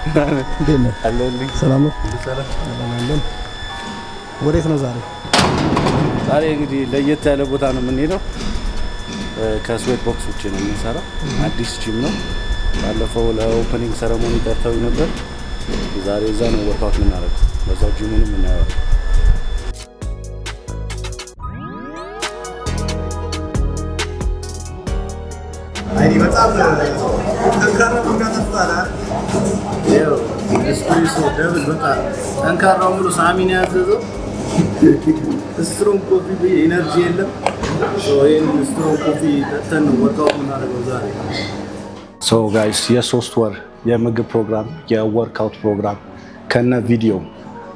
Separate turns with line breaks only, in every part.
دينا سلام سلام ወዴት ነው ዛሬ?
ዛሬ እንግዲህ ለየት ያለ ቦታ ነው የምንሄደው። ከስዌት ቦክስ ውጪ ነው የምንሰራው። አዲስ ጂም ነው። ባለፈው ለኦፕኒንግ ሰረሞኒ ጠርተው ነበር። ዛሬ እዛ ነው ወርክአውት የምናደርገው። በዛው ጂሙንም እናየዋለን።
አይዲ በጣም ጠንካራ ነው ተፈታላ
ያው ኤስፕሬሶ ደብል በቃ ጠንካራው ሙሉ ሳሚን ያዘዘው ስትሮንግ ኮፊ በኢነርጂ የለም ይሄን ስትሮንግ ኮፊ ጠጥተን ነው ወርክአውት የምናደርገው ዛሬ። ሶ ጋይስ የሶስት ወር የምግብ ፕሮግራም የወርክአውት ፕሮግራም ከነ ቪዲዮ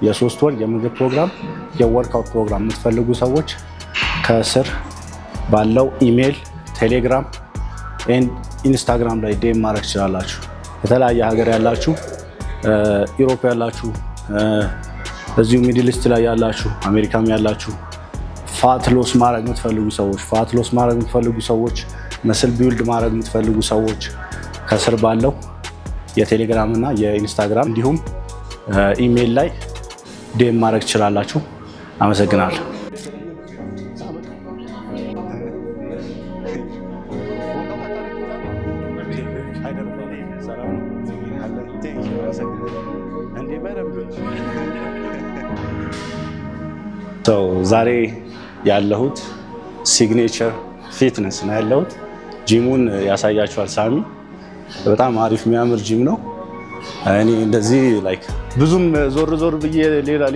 የሶስት ወር የምግብ ፕሮግራም የወርክአውት ፕሮግራም የምትፈልጉ ሰዎች ከስር ባለው ኢሜል፣ ቴሌግራም ኤንድ ኢንስታግራም ላይ ዴም ማድረግ ትችላላችሁ። የተለያየ ሀገር ያላችሁ ኢሮፕ ያላችሁ እዚሁ ሚድል ኢስት ላይ ያላችሁ አሜሪካም ያላችሁ ፋት ሎስ ማድረግ የምትፈልጉ ሰዎች መስል ቢልድ ማድረግ የምትፈልጉ ሰዎች ከስር ባለው የቴሌግራም እና የኢንስታግራም እንዲሁም ኢሜል ላይ ዴም ማድረግ ትችላላችሁ። አመሰግናለሁ። ዛሬ ያለሁት ሲግኔቸር ፊትነስ ነው ያለሁት። ጂሙን ያሳያችኋል ሳሚ። በጣም አሪፍ የሚያምር ጂም ነው። እኔ እንደዚህ ላይክ ብዙም ዞር ብዬ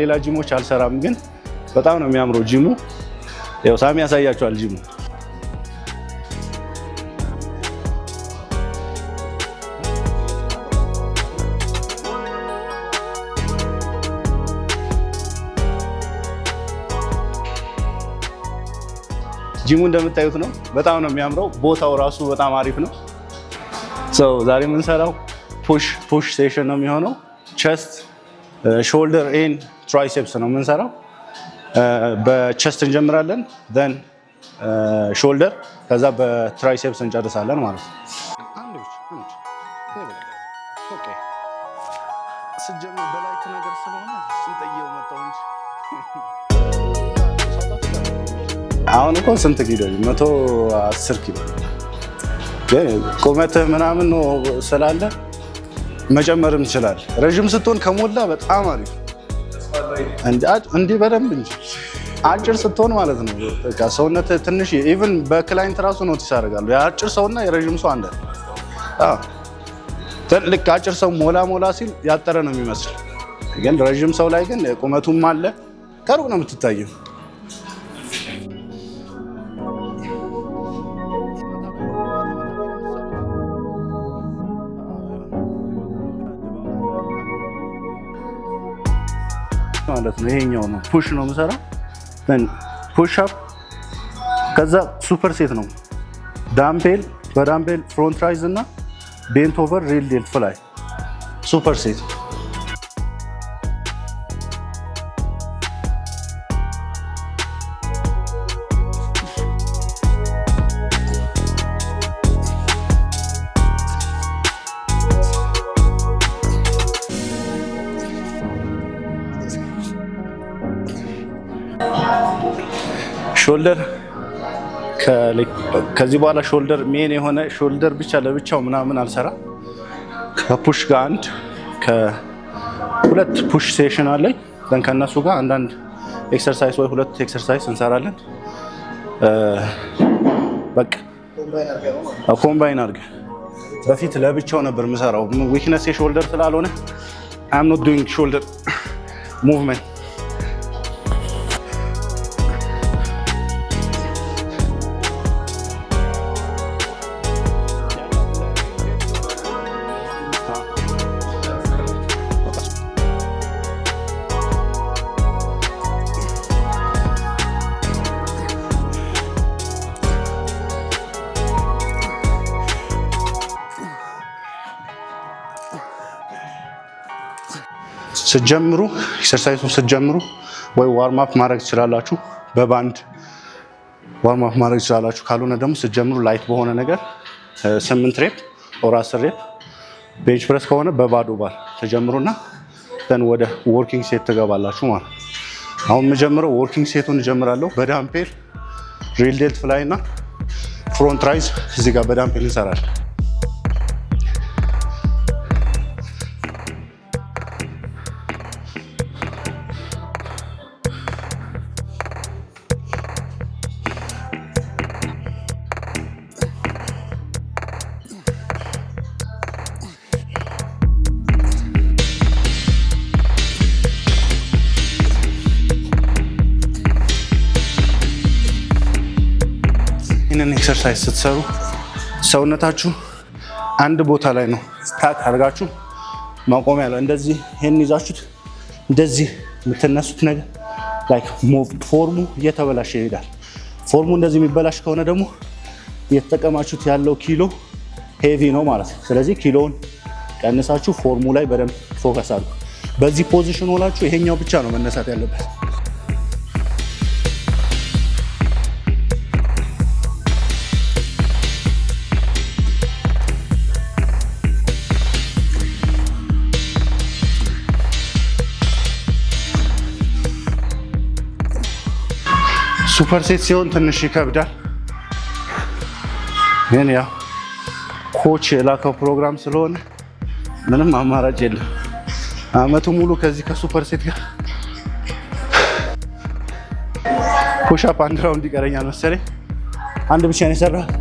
ሌላ ጂሞች አልሰራም፣ ግን በጣም ነው የሚያምረው ጂሙ። ያው ሳሚ ያሳያችኋል ጂሙ። ጂሙ እንደምታዩት ነው። በጣም ነው የሚያምረው። ቦታው ራሱ በጣም አሪፍ ነው። ዛሬ የምንሰራው ፑሽ ሴሽን ነው የሚሆነው። ቸስት፣ ሾልደር ኤንድ ትራይሴፕስ ነው የምንሰራው። በቸስት እንጀምራለን፣ ዘን ሾልደር፣ ከዛ በትራይሴፕስ እንጨርሳለን ማለት ነው። ስጀምር በላይት ነገር ስለሆነ ስንጠየው መጣው እንጂ አሁን እኮ ስንት ኪሎ? 110 ኪሎ። ግን ቁመትህ ምናምን ነው ስላለ መጨመርም ይችላል። ረጅም ስትሆን ከሞላ በጣም አሪፍ እንዲህ በደንብ እንጂ አጭር ስትሆን ማለት ነው በቃ ሰውነት ትንሽ ኢቭን በክላይንት ራሱ ኖቲስ ያደርጋሉ። የአጭር ሰውና የረጅም ሰው አንድ ልክ አጭር ሰው ሞላ ሲል ያጠረ ነው የሚመስል፣ ግን ረጅም ሰው ላይ ግን ቁመቱም አለ ከሩቅ ነው የምትታየው። ማለት ነው ይሄኛው ነው ፑሽ ነው የምሰራው። ፑሽ አፕ፣ ከዛ ሱፐር ሴት ነው ዳምፔል፣ በዳምፔል ፍሮንት ራይዝ እና ቤንት ኦቨር ሪል ዴል ፍላይ ሱፐር ሴት። ሾልደር ከዚህ በኋላ ሾልደር ሜን የሆነ ሾልደር ብቻ ለብቻው ምናምን አልሰራ። ከፑሽ ጋር አንድ ከሁለት ፑሽ ሴሽን አለኝ። ከነሱ ጋር አንዳንድ ኤክሰርሳይዝ ወይ ሁለት ኤክሰርሳይዝ እንሰራለን። በቃ ኮምባይን አድርገን በፊት ለብቻው ነበር የምሰራው። ዊክነስ የሾልደር ስላልሆነ አይ አም ኖት ዱይንግ ሾልደር ሙቭመንት። ስትጀምሩ ኤክሰርሳይዙን ስትጀምሩ ወይ ዋርም አፕ ማድረግ ትችላላችሁ፣ በባንድ ዋርም አፕ ማድረግ ትችላላችሁ። ካልሆነ ደግሞ ስትጀምሩ ላይት በሆነ ነገር 8 ሬፕ ኦር 10 ሬፕ
ቤንች ፕረስ ከሆነ በባዶ ባር ተጀምሩና ደን ወደ ወርኪንግ ሴት ትገባላችሁ ማለት። አሁን የምጀምረው ወርኪንግ ሴቱን እጀምራለሁ። በዳምፔል ሪል ዴልት ፍላይ እና ፍሮንት ራይዝ እዚህ ጋር በዳምፔል እንሰራለን። ይህንን ኤክሰርሳይዝ ስትሰሩ ሰውነታችሁ አንድ ቦታ ላይ ነው ስታክ አድርጋችሁ ማቆም ያለው። እንደዚህ ይህን ይዛችሁት እንደዚህ የምትነሱት ነገር ላይክ ፎርሙ እየተበላሸ ይሄዳል። ፎርሙ እንደዚህ የሚበላሽ ከሆነ ደግሞ እየተጠቀማችሁት ያለው ኪሎ ሄቪ ነው ማለት ነው። ስለዚህ ኪሎውን ቀንሳችሁ ፎርሙ ላይ በደንብ ፎከስ አድርጉ። በዚህ ፖዚሽን ሆናችሁ ይሄኛው ብቻ ነው መነሳት ያለበት። ሱፐር ሴት ሲሆን ትንሽ ይከብዳል፣ ግን ያው ኮች የላከው ፕሮግራም ስለሆነ ምንም አማራጭ የለም። አመቱ ሙሉ ከዚህ ከሱፐር ሴት ጋር ፑሽአፕ አንድ ራውንድ ይቀረኛል መሰለኝ። አንድ ብቻ ነው የሰራሁት።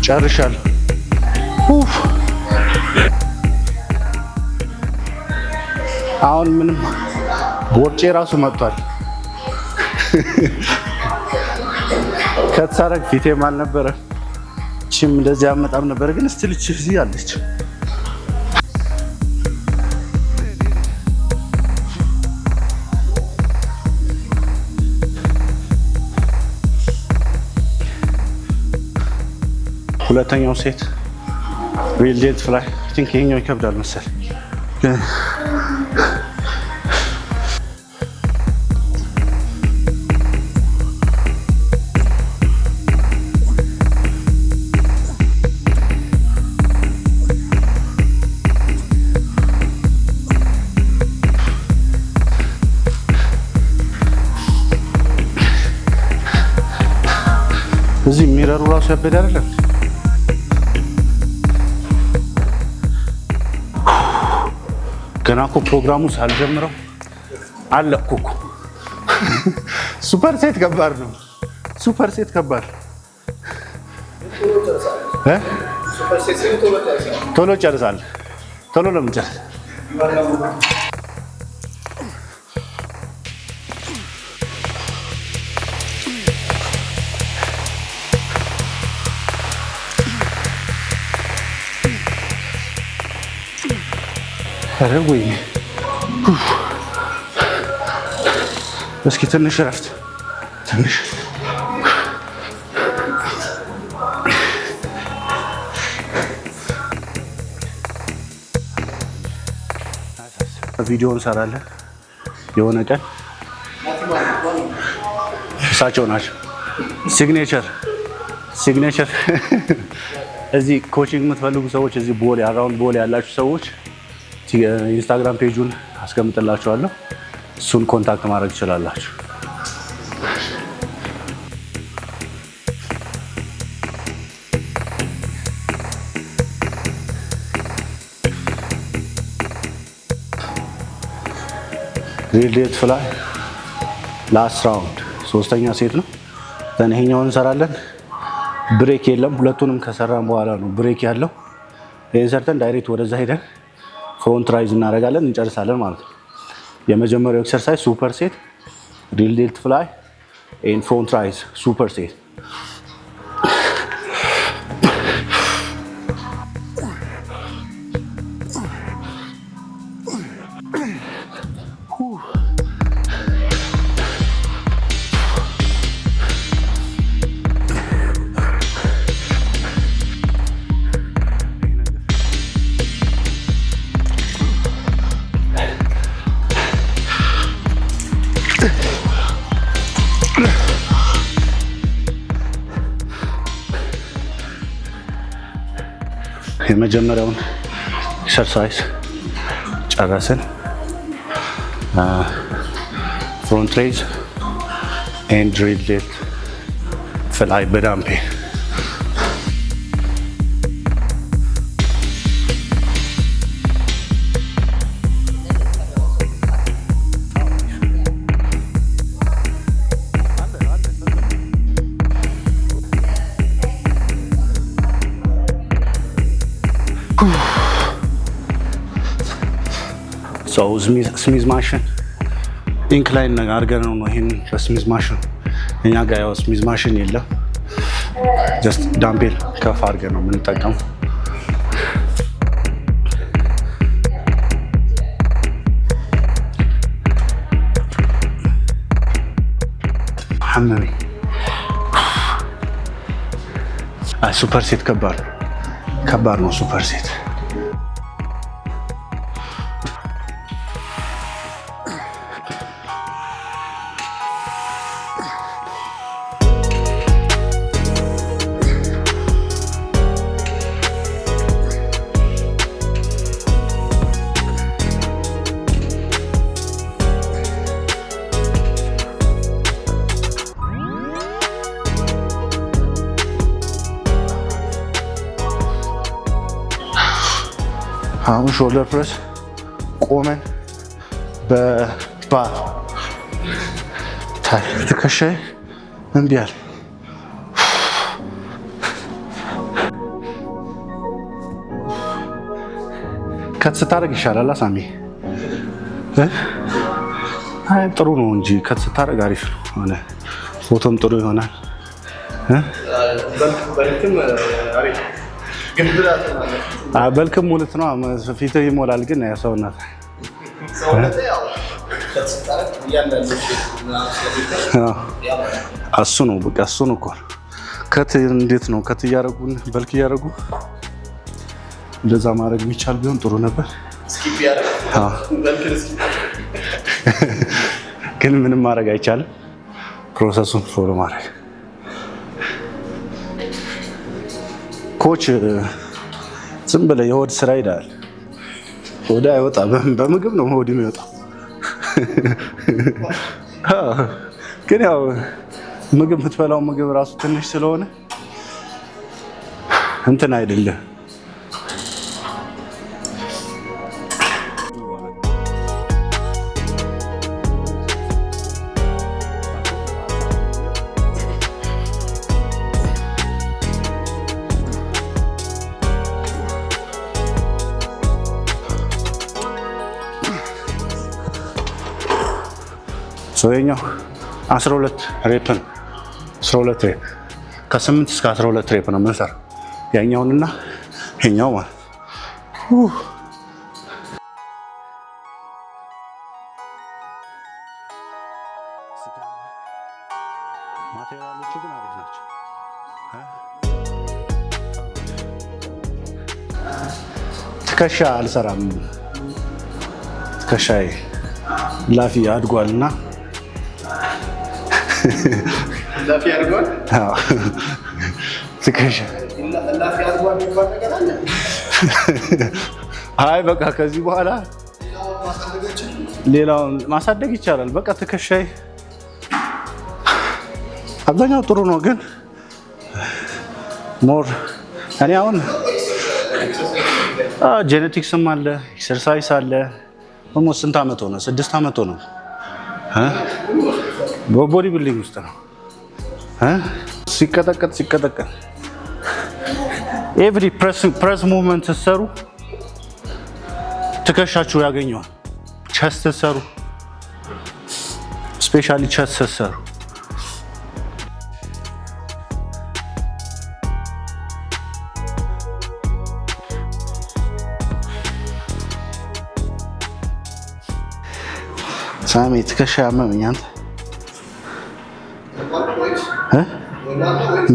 ጨርሻለሁ። አሁን ምንም ቦርጬ ራሱ መጥቷል። ከተሳረግ ፊቴም አልነበረ ቺም እንደዚህ አመጣም ነበር፣ ግን ስቲል እዚህ አለች። ሁለተኛው ሴት ሪል ዴልት ፍላይ ቲንክ ይሄኛው ይከብዳል መሰል። እዚህ ሚረሩ ራሱ ያበደ አይደለም። ገና እኮ ፕሮግራሙ ሳልጀምረው አለኩ እኮ። ሱፐር ሴት ከባድ ነው። ሱፐር ሴት ከባድ ቶሎ ጨርሳለህ። ቶሎ ለምን ጨርስ? ኧረ ወይኔ! እስኪ ትንሽ እረፍት ትንሽ ቪዲዮ እንሰራለን የሆነ ቀን። እሳቸው ናቸው ሲግኔቸር እዚህ ኮቺንግ የምትፈልጉ ሰዎች እዚህ ቦሌ አራውንድ ቦሌ ያላችሁ ሰዎች ኢንስታግራም ፔጁን አስቀምጥላችኋለሁ። እሱን ኮንታክት ማድረግ ትችላላችሁ። ሪል ዴልት ፍላይ ላስት ራውንድ ሶስተኛ ሴት ነው። ይሄኛውን እንሰራለን። ብሬክ የለም። ሁለቱንም ከሰራን በኋላ ነው ብሬክ ያለው። ይሄን ሰርተን ዳይሬክት ወደዛ ሄደን ፍሮንት ራይዝ እናደርጋለን፣ እንጨርሳለን ማለት ነው። የመጀመሪያው ኤክሰርሳይዝ ሱፐር ሴት ሪል ዴልት ፍላይ ኤንድ ፍሮንት ራይዝ ሱፐር ሴት። የመጀመሪያውን ኤክሰርሳይዝ ጨረስን። ፍሮንት ሬዝ ኤንድ ዴድሊፍት ፍላይ በዳምፔል። ስሚዝ ማሽን ኢንክላይን አድርገን ነው ይሄን በስሚዝ ማሽን። እኛ ጋር ያው ስሚዝ ማሽን የለም። ጀስት ዳምፔል ከፍ አድርገን ነው የምንጠቀመው። ሐመመኝ። ሱፐር ሴት ከባድ ነው ሱፐር ሴት። አሁን ሾልደር ፕረስ ቆመን በባር ትከሻዬ እምቢ አለ። ከት ስታደርግ ይሻላል ሳሚ። አይ ጥሩ ነው እንጂ ከት ስታደርግ አሪፍ ነው ሆነ። ፎቶም ጥሩ ይሆናል። በልክም ሙልት ነው ፊትህ ይሞላል። ግን ሰውነት እሱ ነው በቃ እሱ ነው እኮ ከት እንዴት ነው ከት እያደረጉን በልክ እያደረጉ እንደዛ ማድረግ የሚቻል ቢሆን ጥሩ ነበር። ግን ምንም ማድረግ አይቻልም። ፕሮሰሱን ፎሎ ማድረግ ኮች ዝም ብለህ የሆድ ስራ ይላል። ሆድ አይወጣም፣ በምግብ ነው ሆድ የሚወጣው። ግን ያው ምግብ የምትበላው ምግብ ራሱ ትንሽ ስለሆነ እንትን አይደለም። የኛው 12 ሬፕ ነው። 12 ሬፕ ከ8 እስከ 12 ሬፕ ነው የምንሰራው። ያኛውንና ይሄኛው ማለት ማቴሪያሎቹ ግን አሪፍ ናቸው። ትከሻ አልሰራም። ትከሻዬ ላፊ አድጓልና ላፊ አድጓል። አዎ ትከሻ ላፊ አድጓል የሚባል ነገር አለ። አይ በቃ ከዚህ በኋላ ሌላውን ማሳደግ ይቻላል። በቃ ትከሻዬ አብዛኛው ጥሩ ነው፣ ግን ሞር እኔ አሁን ጄኔቲክስም አለ ኤክሰርሳይዝ አለ። ኦልሞስት ስንት ዓመት ሆነ? 6 ዓመት ሆነ። በቦዲ ቢልዲንግ ውስጥ ነው ሲቀጠቀጥ ኤቭሪ ፕሬስ ሙቭመንት ስትሰሩ ትከሻችሁ ያገኘዋል። ቸስት ስትሰሩ ስፔሻሊ ቸስት ስትሰሩ ሳሚ ትከሻ ያመመኝ አንተ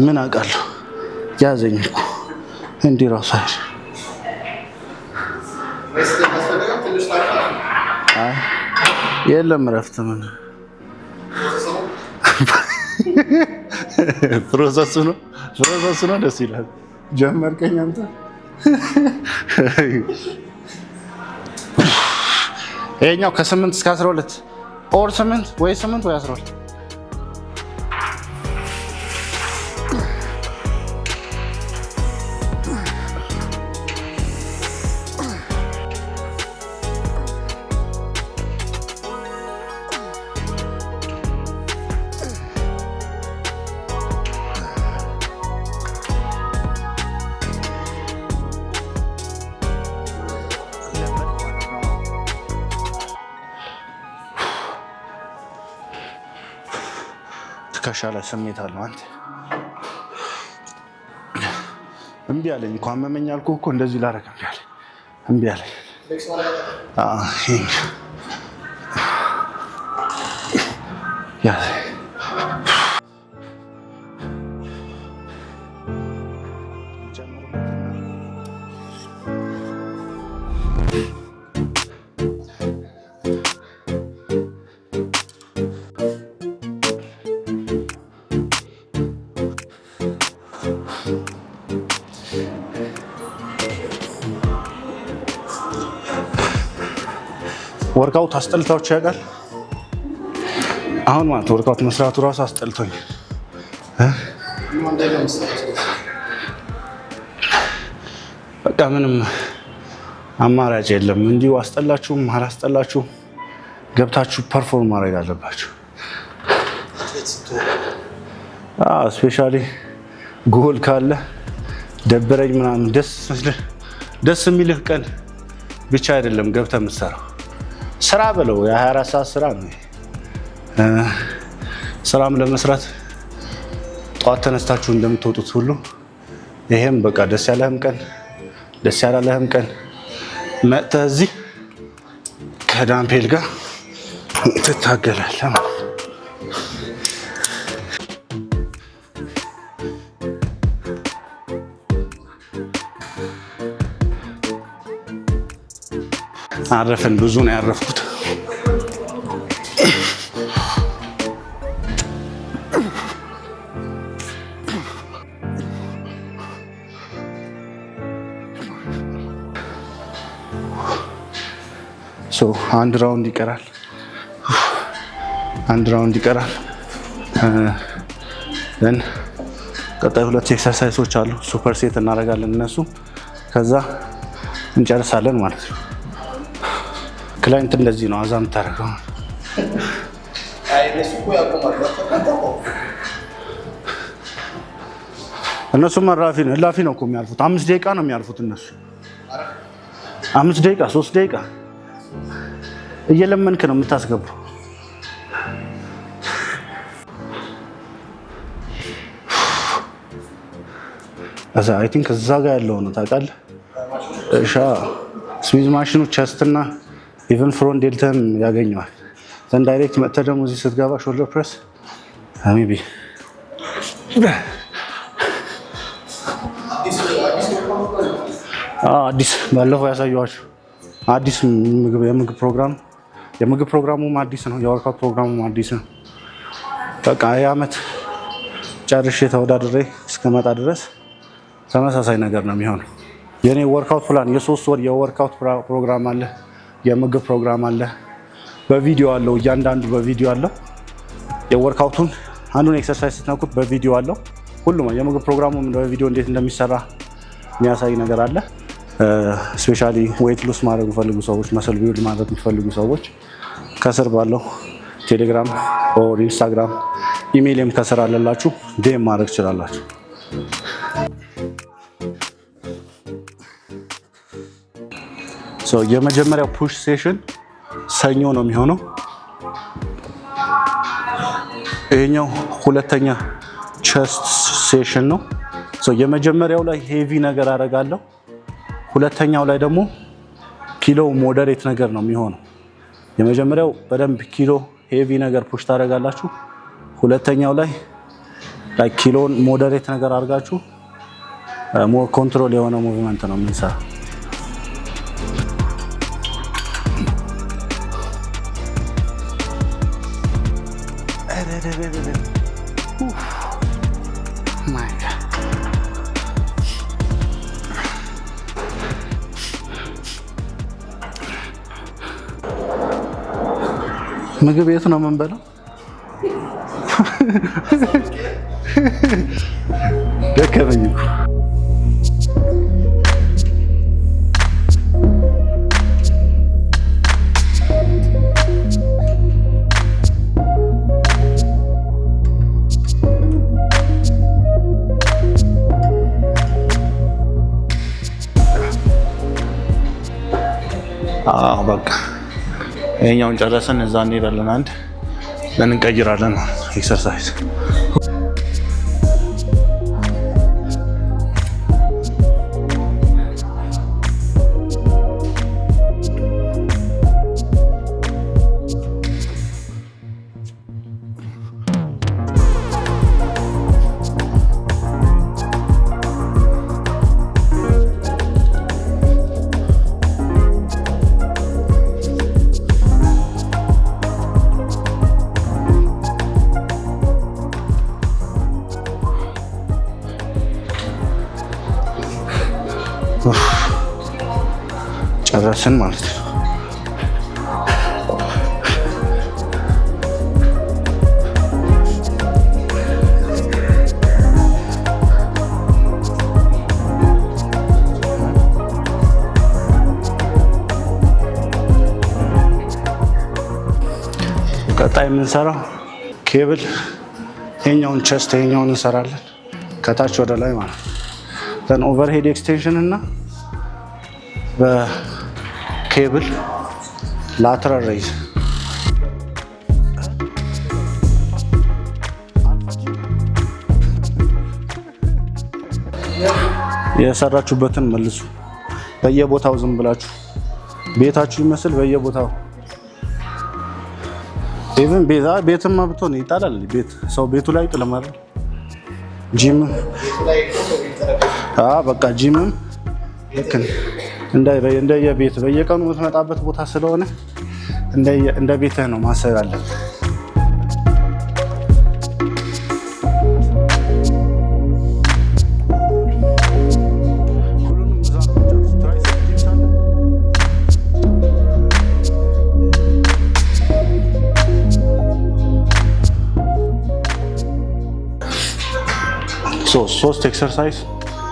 ምን አውቃለሁ። ያዘኝ እኮ እንዲህ እራሱ አይደል። የለም እረፍት ምን ፕሮሰሱ ነው ደስ ይላል። ጀመርከኝ አንተ ይሄኛው ከ8 እስከ 12 ኦር 8 ወይ 8 ወይ 12 ትከሻ ላይ ስሜት አለው። አንተ እምቢ አለኝ እኮ አመመኝ አልኩህ እኮ እንደዚህ ላደርግ እምቢ አለኝ። ወርካውት አስጠልታዎች ያውቃል። አሁን ማለት ወርካውት መስራቱ ራሱ አስጠልቶኝ በቃ ምንም አማራጭ የለም። እንዲሁ አስጠላችሁም አላስጠላችሁም ገብታችሁ ፐርፎርም ማድረግ አለባችሁ። ስፔሻሊ ጎል ካለ ደበረኝ ምናምን ደስ የሚልህ ቀን ብቻ አይደለም ገብተህ የምትሰራው ስራ ብለው የ24 ሰዓት ስራ ነው። ስራም ለመስራት ጠዋት ተነስታችሁ እንደምትወጡት ሁሉ ይሄም በቃ ደስ ያለህም ቀን ደስ ያላለህም ቀን መጥተህ እዚህ ከዳምፔል ጋር ትታገላለህ። አረፈን ብዙ ነው ያረፍኩት። አንድ ራውንድ ይቀራል። ቀጣይ 2 ኤክሰርሳይሶች አሉ። ሱፐር ሴት እናደርጋለን እነሱ ከዛ እንጨርሳለን ማለት ነው። ክላይንት እንደዚህ ነው አዛም ታረጋው። እነሱ እላፊ ነው እኮ የሚያልፉት። 5 ደቂቃ ነው የሚያልፉት እነሱ 5 ደቂቃ 3 ደቂቃ እየለመንክ ነው የምታስገባው። እዛ አይ ቲንክ እዛ ጋር ያለው ነው ታውቃለህ። ስሚዝ ማሽኑ ቸስትና ኢቨን ፍሮንት ዴልታም ያገኘዋል። ዘን ዳይሬክት መጥተህ ደግሞ እዚህ ስትገባ ሾልደር ፕሬስ ሜቢ አዲስ ባለፈው ያሳየኋችሁ አዲስ የምግብ ፕሮግራሙም አዲስ ነው። የወርካውት ፕሮግራሙም አዲስ ነው። በቃ የዓመት ጨርሼ ተወዳድሬ እስከመጣ ድረስ ተመሳሳይ ነገር ነው የሚሆነው። የኔ ወርካውት ፕላን የ3 ወር የወርካውት ፕሮግራም አለ፣ የምግብ ፕሮግራም አለ፣ በቪዲዮ አለው። እያንዳንዱ በቪዲዮ አለው። የወርካውቱን አንዱን ኤክሰርሳይዝ ስትነኩት በቪዲዮ አለው። ሁሉም የምግብ ፕሮግራሙም በቪዲዮ እንዴት እንደሚሰራ የሚያሳይ ነገር አለ። ስፔሻሊ ዌይት ሉስ ማድረግ የሚፈልጉ ሰዎች፣ መስል ቢልድ ማድረግ የሚፈልጉ ሰዎች ከስር ባለው ቴሌግራም ኦር ኢንስታግራም ኢሜይልም ከስር አለላችሁ ዴም ማድረግ ትችላላችሁ። የመጀመሪያው ፑሽ ሴሽን ሰኞ ነው የሚሆነው። ይሄኛው ሁለተኛ ቸስት ሴሽን ነው። የመጀመሪያው ላይ ሄቪ ነገር አደርጋለሁ። ሁለተኛው ላይ ደግሞ ኪሎ ሞዴሬት ነገር ነው የሚሆነው። የመጀመሪያው በደንብ ኪሎ ሄቪ ነገር ፑሽ ታደርጋላችሁ። ሁለተኛው ላይ ኪሎን ሞዴሬት ነገር አድርጋችሁ ሞር ኮንትሮል የሆነ ሙቭመንት ነው የምንሰራው። ምግብ የት ነው የምንበላው? ደከመኝ እኮ። በቃ ይሄኛውን ጨረሰን እዛ እንሄዳለን። አንድ እንቀይራለን ማለት ነው ኤክሰርሳይዝ። ጨረስን ማለት ነው። ቀጣይ የምንሰራው ኬብል ይሄኛውን ቸስት ይሄኛውን እንሰራለን ከታች ወደ ላይ ማለት ነው። ዘን ኦቨርሄድ ኤክስቴንሽን እና በኬብል ላተራል ሬይዝ የሰራችሁበትን መልሱ። በየቦታው ዝም ብላችሁ ቤታችሁ ይመስል በየቦታው ኢቭን ቤትማ ብትሆን ይጣላል። ቤት ሰው ቤቱ ላይ ጥለማል። ጂም በቃ ጂምም ልክ እንደ የቤት በየቀኑ የምትመጣበት ቦታ ስለሆነ እንደ ቤትህ ነው ማሰብ አለብህ። ሶስት ኤክሰርሳይዝ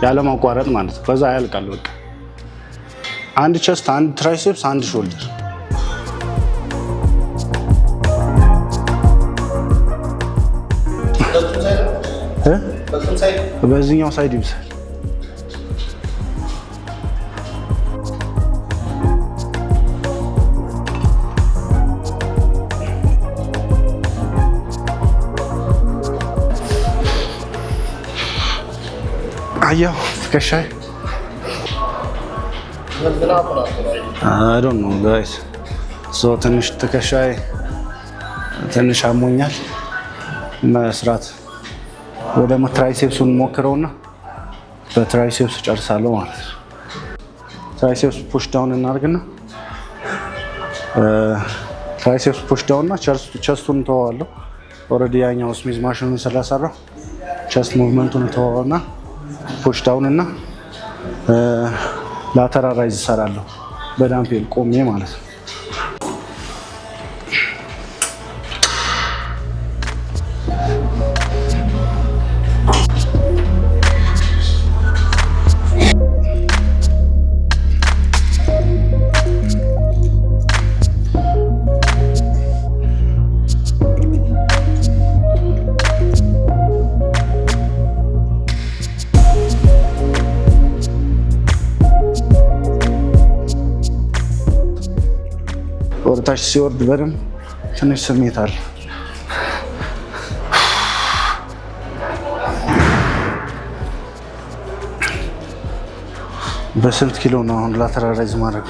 ያለማቋረጥ ማለት ነው። ከዛ ያልቃል በቃ። አንድ ቸስት፣ አንድ ትራይሴፕስ፣ አንድ ሾልደር። በዚህኛው ሳይድ ይብሳል። አያው ትከሻይ I don't know guys. ትንሽ ትከሻይ ትንሽ አሞኛል። መስራት ወደ ትራይሴፕሱን ሞክረውና በትራይሴፕስ ጨርሳለሁ ማለት ነው። ትራይሴፕስ ፑሽ ዳውን እናድርግና ትራይሴፕስ ፑሽ ዳውን እና ቸስቱን ተዋዋለሁ። ኦልሬዲ ያኛው ስሚዝ ማሽኑን ስለሰራው ቸስት ሙቭመንቱን ተዋዋና ፑሽ ዳውን እና ላተራል ራይዝ እሰራለሁ በዳምፔል ቆሜ ማለት ነው። ወደታች ሲወርድ በደንብ ትንሽ ስሜት አለ። በስንት ኪሎ ነው አሁን ላተራል ራይዝ ማድረግ?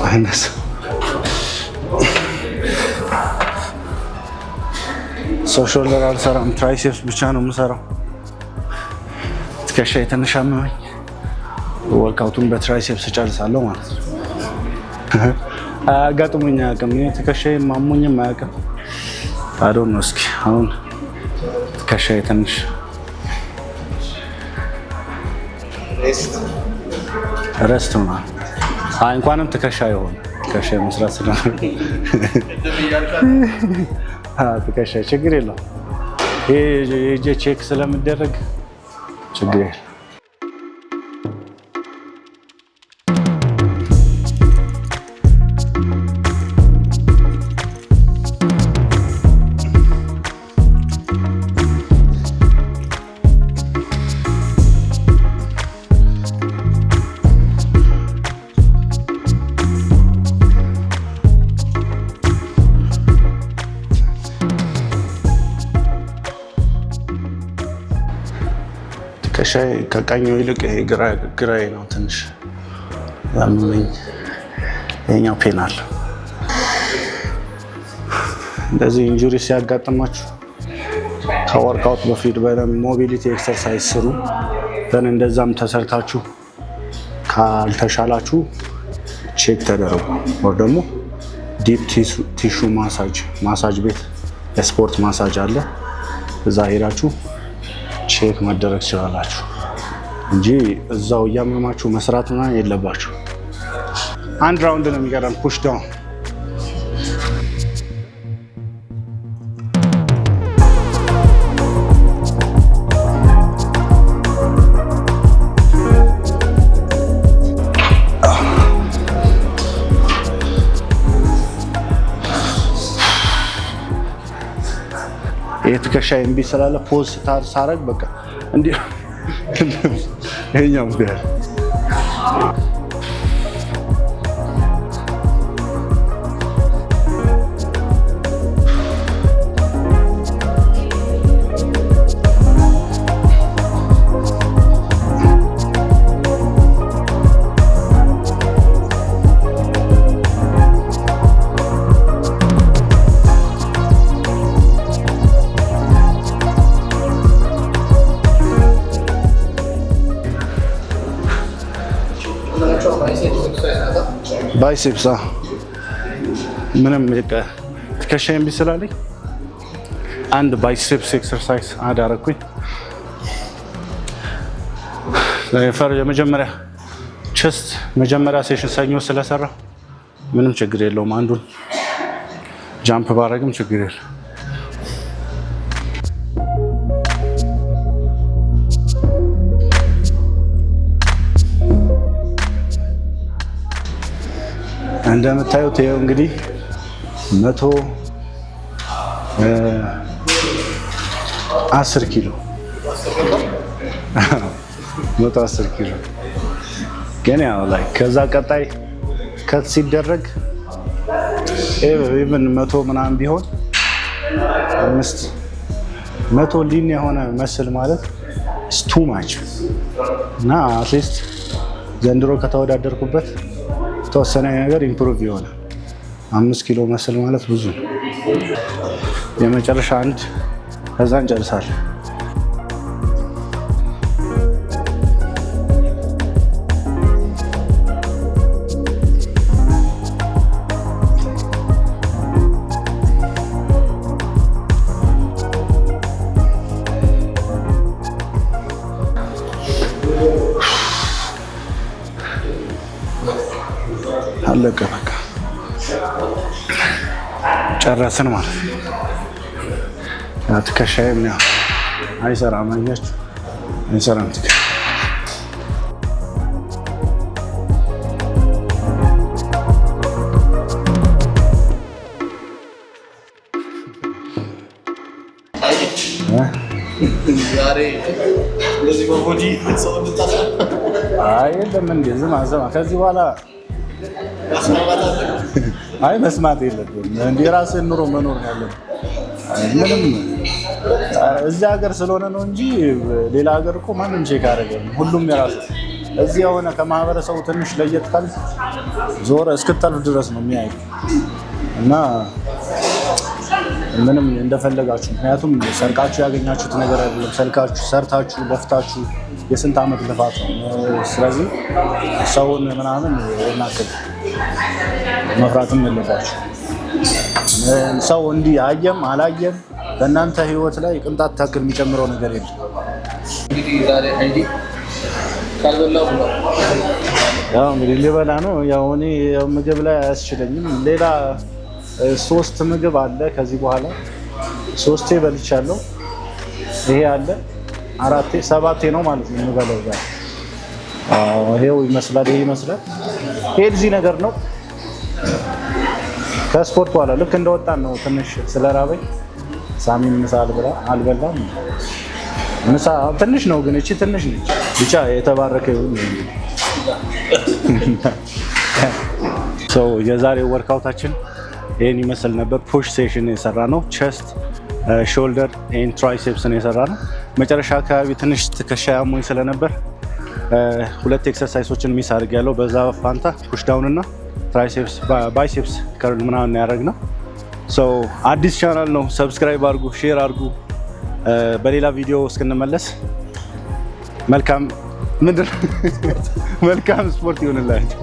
አይነስ ሾልደር አልሰራም፣ ትራይሴፕስ ብቻ ነው የምሰራው። ትከሻዬ ትንሽ አመመኝ። ወርክአውቱን በትራይሴፕስ እጨርሳለሁ ማለት ነው። አጋጥሞኝ አያውቅም። ትከሻዬ ማሞኝም አያውቅም። አዶን ነው። እስኪ አሁን ትከሻዬ ትንሽ ረስት ነው። አይ እንኳንም ትከሻ ይሆን ትከሻ መስራት ስለሆነ ትከሻ ችግር የለውም። ይሄ ቼክ ስለምደረግ ችግር የለም። ትከሻዬ ከቀኙ ይልቅ ግራዬ ነው ትንሽ ያመመኝ። ይኸኛው ፔን አለ። እንደዚህ ኢንጁሪ ሲያጋጥማችሁ ከወርክአውት በፊት በደንብ ሞቢሊቲ ኤክሰርሳይዝ ስሩ። እንደዛም ተሰርታችሁ ካልተሻላችሁ ቼክ ተደረጉ። ወር ደግሞ ዲፕ ቲሹ ማሳጅ ቤት የስፖርት ማሳጅ አለ። እዛ ሄዳችሁ ቼክ መደረግ ትችላላችሁ እንጂ እዛው እያመማችሁ መስራት ምናምን የለባችሁ። አንድ ራውንድ ነው የሚቀረን። ፑሽ ዳውን የትከሻ እምቢ ስላለ ፖዝ ሳረግ በቃ እንዴ ይሄኛው ምክንያት ባይሴፕስ ምንም ትከሻ እምቢ ስላለኝ አንድ ባይሴፕስ ኤክሰርሳይዝ አደረኩኝ። የመጀመሪያ ቸስት መጀመሪያ ሴሽን ሰኞ ስለሰራ ምንም ችግር የለውም። አንዱን ጃምፕ ባረግም ችግር የለም። እንደምታዩት ይሄው እንግዲህ 110 ኪሎ 110 ኪሎ ግን ያው ላይ ከዛ ቀጣይ ከት ሲደረግ ኢቭን 100 ምናምን ቢሆን 100 ሊን የሆነ መስል ማለት ስቱ ማች እና አትሊስት ዘንድሮ ከተወዳደርኩበት ተወሰነ ነገር ኢምፕሩቭ ይሆናል። 5 ኪሎ መስል ማለት ብዙ ነው። የመጨረሻ አንድ ከዛ እንጨርሳለን። አለቀ በቃ ጨረስን ማለት ነው። ትከሻዬም ያው አይሰራም፣ አያችሁ አይሰራም ትከሻ። አይ የለም እንደ ዝም አዘማ ከዚህ በኋላ አይ መስማት የለብንም። እንደ ራስህን ኑሮ መኖር ነው ያለብን። ምንም እዚህ ሀገር ስለሆነ ነው እንጂ ሌላ ሀገር እኮ ማንም ቼክ አደረገም። ሁሉም የራሱ እዚህ የሆነ ከማህበረሰቡ ትንሽ ለየት ካል ዞረ እስክታልፍ ድረስ ነው የሚያይ እና ምንም እንደፈለጋችሁ። ምክንያቱም ሰርቃችሁ ያገኛችሁት ነገር አይደለም። ሰርታችሁ ለፍታችሁ የስንት ዓመት ልፋት ነው። ስለዚህ ሰውን ምናምን እናከል መፍራትም የለባችሁ። ሰው እንዲህ አየም አላየም በእናንተ ህይወት ላይ ቅንጣት ታክል የሚጨምረው ነገር የለም። እንግዲህ ዛሬ ያው እንግዲህ ሊበላ ነው። ያው እኔ ምግብ ላይ አያስችለኝም። ሌላ 3 ምግብ አለ። ከዚህ በኋላ 3 በልቻለሁ። ይሄ አለ 4 7 ነው ማለት ነው የምበላው ዛሬ። ይሄው ይመስላል። ይሄ ይመስላል ሄልዚ ነገር ነው። ከስፖርት በኋላ ልክ እንደወጣን ነው ትንሽ ስለራበኝ ሳሚን ምሳ አልበላም። ምሳ ትንሽ ነው ግን እቺ ትንሽ ነች። ብቻ የተባረከ ይሁን። የዛሬው ወርክአውታችን ይሄን ይመስል ነበር። ፑሽ ሴሽን የሰራ ነው። ቸስት፣ ሾልደር ኤንድ ትራይሴፕስን የሰራ ነው። መጨረሻ አካባቢ ትንሽ ትከሻ ያሞኝ ስለነበር 2 ኤክሰርሳይሶችን ሚስ አድርጌያለሁ። በዛ ፋንታ ፑሽ ዳውን እና ትራይሴፕስ ባይሴፕስ ከርል ምናምን ያደረግነው። አዲስ ቻናል ነው። ሰብስክራይብ አድርጉ፣ ሼር አድርጉ። በሌላ ቪዲዮ እስክንመለስ መልካም ስፖርት ይሆንላችሁ።